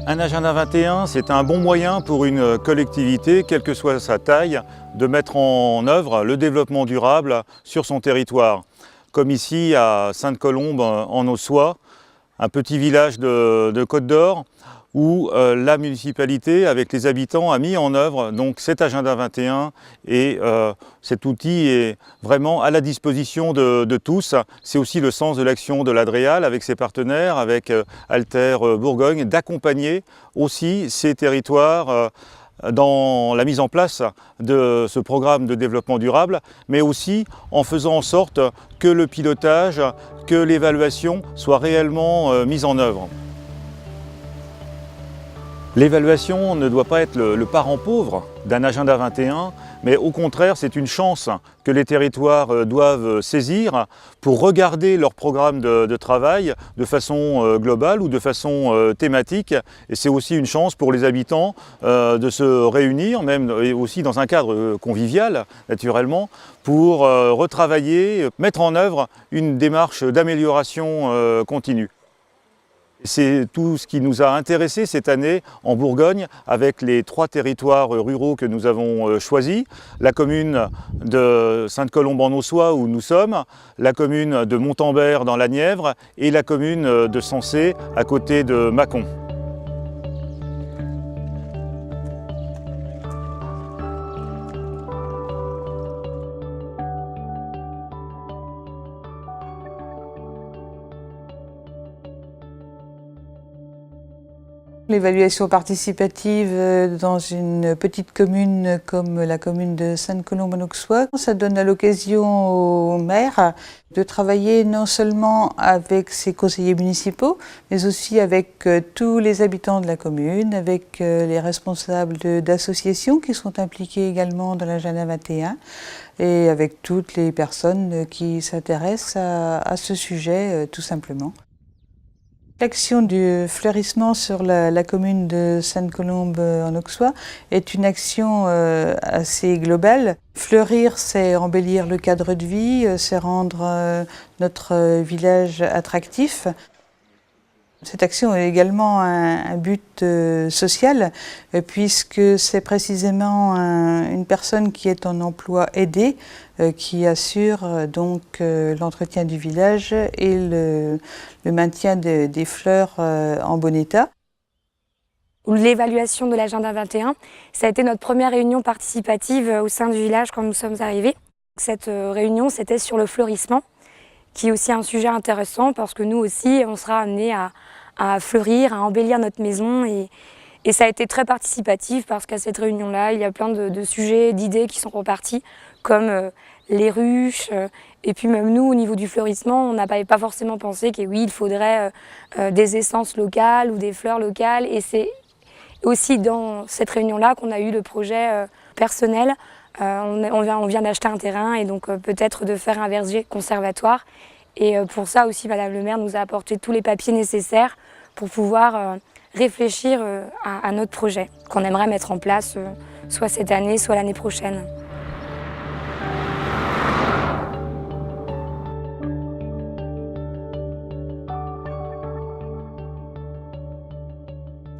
Un agenda 21, c'est un bon moyen pour une collectivité, quelle que soit sa taille, de mettre en œuvre le développement durable sur son territoire. Comme ici à Sainte-Colombe en Auxois, un petit village de Côte-d'Or, où la municipalité, avec les habitants, a mis en œuvre donc, cet agenda 21 et cet outil est vraiment à la disposition de tous. C'est aussi le sens de l'action de l'Adréal avec ses partenaires, avec Alter Bourgogne, d'accompagner aussi ces territoires dans la mise en place de ce programme de développement durable, mais aussi en faisant en sorte que le pilotage, que l'évaluation soient réellement mises en œuvre. L'évaluation ne doit pas être le parent pauvre d'un agenda 21, mais au contraire, c'est une chance que les territoires doivent saisir pour regarder leur programme de travail de façon globale ou de façon thématique. Et c'est aussi une chance pour les habitants de se réunir, même aussi dans un cadre convivial, naturellement, pour retravailler, mettre en œuvre une démarche d'amélioration continue. C'est tout ce qui nous a intéressés cette année en Bourgogne avec les 3 territoires ruraux que nous avons choisis. La commune de Sainte-Colombe en Auxois où nous sommes, la commune de Montalbert dans la Nièvre et la commune de Sensé à côté de Mâcon. L'évaluation participative dans une petite commune comme la commune de Sainte-Colombe-en-Auxois, ça donne l'occasion au maire de travailler non seulement avec ses conseillers municipaux, mais aussi avec tous les habitants de la commune, avec les responsables d'associations qui sont impliqués également dans l'agenda 21 et avec toutes les personnes qui s'intéressent à ce sujet tout simplement. L'action du fleurissement sur la commune de Sainte-Colombe-en-Auxois est une action assez globale. Fleurir, c'est embellir le cadre de vie, c'est rendre notre village attractif. Cette action a également un but social, puisque c'est précisément une personne qui est en emploi aidé qui assure donc l'entretien du village et le maintien des fleurs en bon état. L'évaluation de l'agenda 21, ça a été notre première réunion participative au sein du village quand nous sommes arrivés. Cette réunion, c'était sur le fleurissement, qui est aussi un sujet intéressant parce que nous aussi, on sera amenés à fleurir, à embellir notre maison et ça a été très participatif parce qu'à cette réunion-là, il y a plein de sujets, d'idées qui sont repartis comme les ruches et puis même nous, au niveau du fleurissement, on n'avait pas forcément pensé que oui, il faudrait des essences locales ou des fleurs locales et c'est aussi dans cette réunion-là qu'on a eu le projet personnel. On vient d'acheter un terrain et donc peut-être de faire un verger conservatoire. Et pour ça aussi, Madame le maire nous a apporté tous les papiers nécessaires pour pouvoir réfléchir à notre projet qu'on aimerait mettre en place soit cette année, soit l'année prochaine.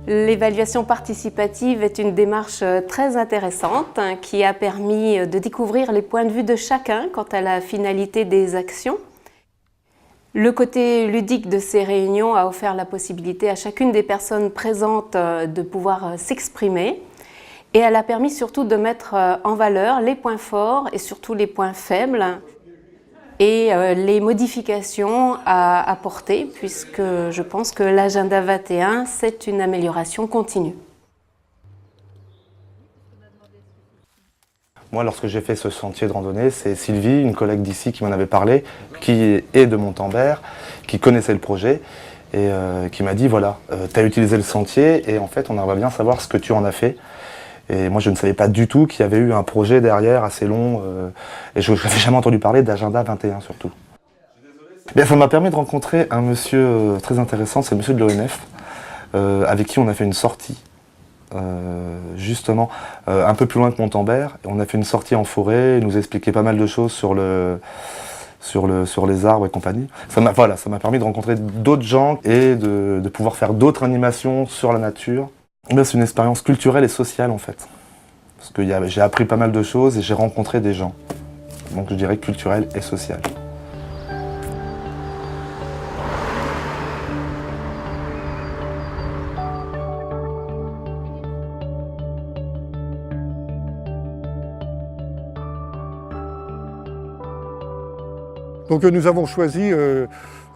L'évaluation participative est une démarche très intéressante qui a permis de découvrir les points de vue de chacun quant à la finalité des actions. Le côté ludique de ces réunions a offert la possibilité à chacune des personnes présentes de pouvoir s'exprimer et elle a permis surtout de mettre en valeur les points forts et surtout les points faibles et les modifications à apporter puisque je pense que l'agenda 21, c'est une amélioration continue. Moi, lorsque j'ai fait ce sentier de randonnée, c'est Sylvie, une collègue d'ici, qui m'en avait parlé, qui est de Montalbert, qui connaissait le projet et qui m'a dit, voilà, tu as utilisé le sentier et en fait, on aimerait bien savoir ce que tu en as fait. Et moi, je ne savais pas du tout qu'il y avait eu un projet derrière assez long et je n'avais jamais entendu parler d'agenda 21 surtout. Bien, ça m'a permis de rencontrer un monsieur très intéressant, c'est le monsieur de l'ONF, avec qui on a fait une sortie. Justement un peu plus loin que Montalbert. On a fait une sortie en forêt, il nous expliquait pas mal de choses sur sur les arbres et compagnie. Ça m'a permis de rencontrer d'autres gens et de pouvoir faire d'autres animations sur la nature. Mais c'est une expérience culturelle et sociale en fait. Parce que j'ai appris pas mal de choses et j'ai rencontré des gens. Donc je dirais culturelle et sociale. Donc nous avons choisi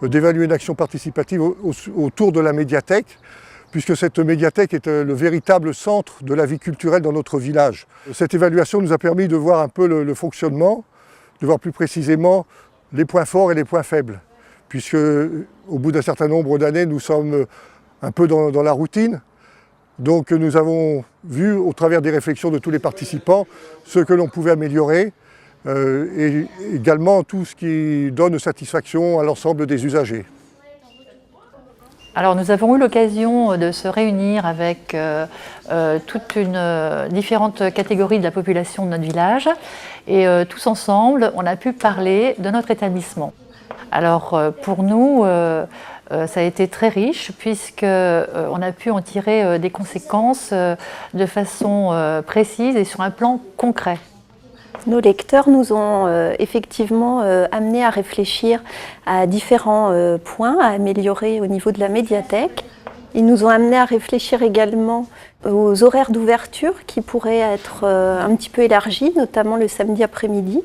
d'évaluer une action participative autour de la médiathèque, puisque cette médiathèque est le véritable centre de la vie culturelle dans notre village. Cette évaluation nous a permis de voir un peu le fonctionnement, de voir plus précisément les points forts et les points faibles, puisque au bout d'un certain nombre d'années, nous sommes un peu dans la routine. Donc nous avons vu au travers des réflexions de tous les participants ce que l'on pouvait améliorer, et également tout ce qui donne satisfaction à l'ensemble des usagers. Alors nous avons eu l'occasion de se réunir avec différentes catégories de la population de notre village et tous ensemble on a pu parler de notre établissement. Alors pour nous ça a été très riche puisqu'on a pu en tirer des conséquences de façon précise et sur un plan concret. Nos lecteurs nous ont effectivement amenés à réfléchir à différents points à améliorer au niveau de la médiathèque. Ils nous ont amenés à réfléchir également aux horaires d'ouverture qui pourraient être un petit peu élargis, notamment le samedi après-midi.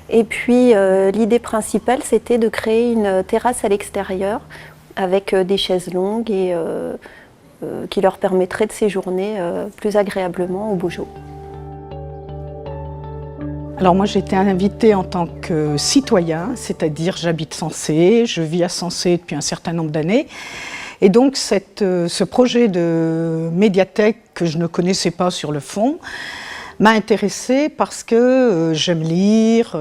Et puis l'idée principale, c'était de créer une terrasse à l'extérieur avec des chaises longues et qui leur permettrait de séjourner plus agréablement au beau jour. Alors moi j'ai été invitée en tant que citoyen, c'est-à-dire j'habite Sensé, je vis à Sensé depuis un certain nombre d'années. Et donc ce projet de médiathèque que je ne connaissais pas sur le fond m'a intéressée parce que j'aime lire,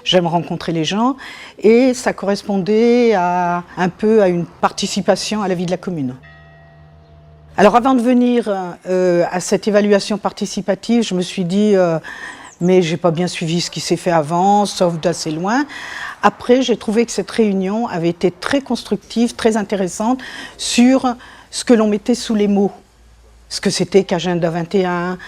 j'aime rencontrer les gens et ça correspondait un peu à une participation à la vie de la commune. Alors avant de venir à cette évaluation participative, je me suis dit mais je n'ai pas bien suivi ce qui s'est fait avant, sauf d'assez loin. Après, j'ai trouvé que cette réunion avait été très constructive, très intéressante sur ce que l'on mettait sous les mots. Ce que c'était qu'Agenda 21,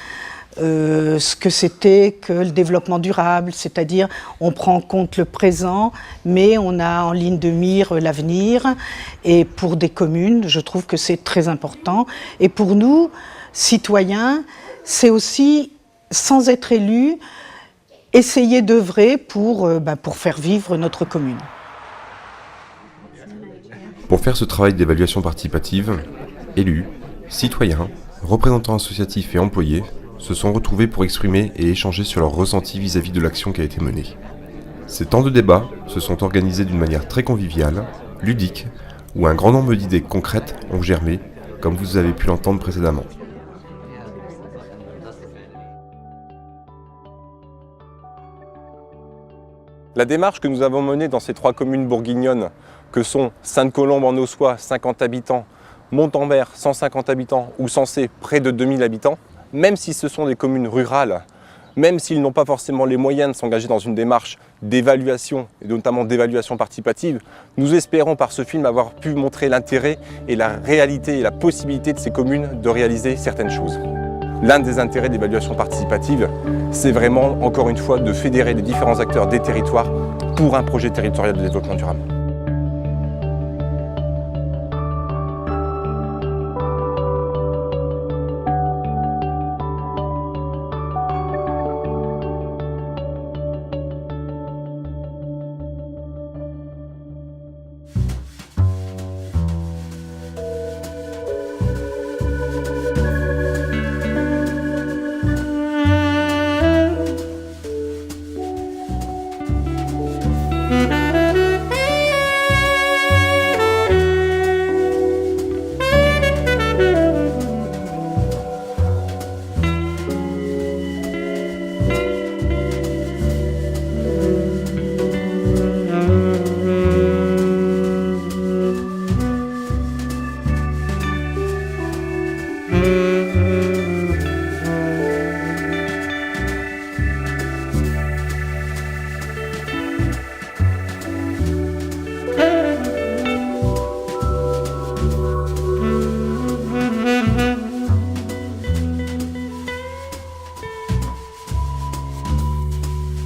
ce que c'était que le développement durable, c'est-à-dire on prend en compte le présent, mais on a en ligne de mire l'avenir. Et pour des communes, je trouve que c'est très important. Et pour nous, citoyens, c'est aussi, sans être élus, essayer d'œuvrer pour faire vivre notre commune. Pour faire ce travail d'évaluation participative, élus, citoyens, représentants associatifs et employés se sont retrouvés pour exprimer et échanger sur leurs ressentis vis-à-vis de l'action qui a été menée. Ces temps de débat se sont organisés d'une manière très conviviale, ludique, où un grand nombre d'idées concrètes ont germé, comme vous avez pu l'entendre précédemment. La démarche que nous avons menée dans ces 3 communes bourguignonnes, que sont Sainte-Colombe-en-Ossois, 50 habitants, Montalembert, 150 habitants, ou Sensé, près de 2000 habitants, même si ce sont des communes rurales, même s'ils n'ont pas forcément les moyens de s'engager dans une démarche d'évaluation, et notamment d'évaluation participative, nous espérons par ce film avoir pu montrer l'intérêt et la réalité et la possibilité de ces communes de réaliser certaines choses. L'un des intérêts de l'évaluation participative, c'est vraiment, encore une fois, de fédérer les différents acteurs des territoires pour un projet territorial de développement durable.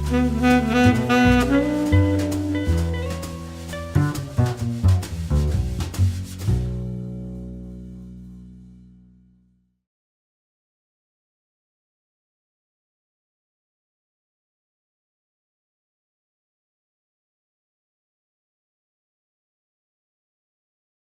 Thank you.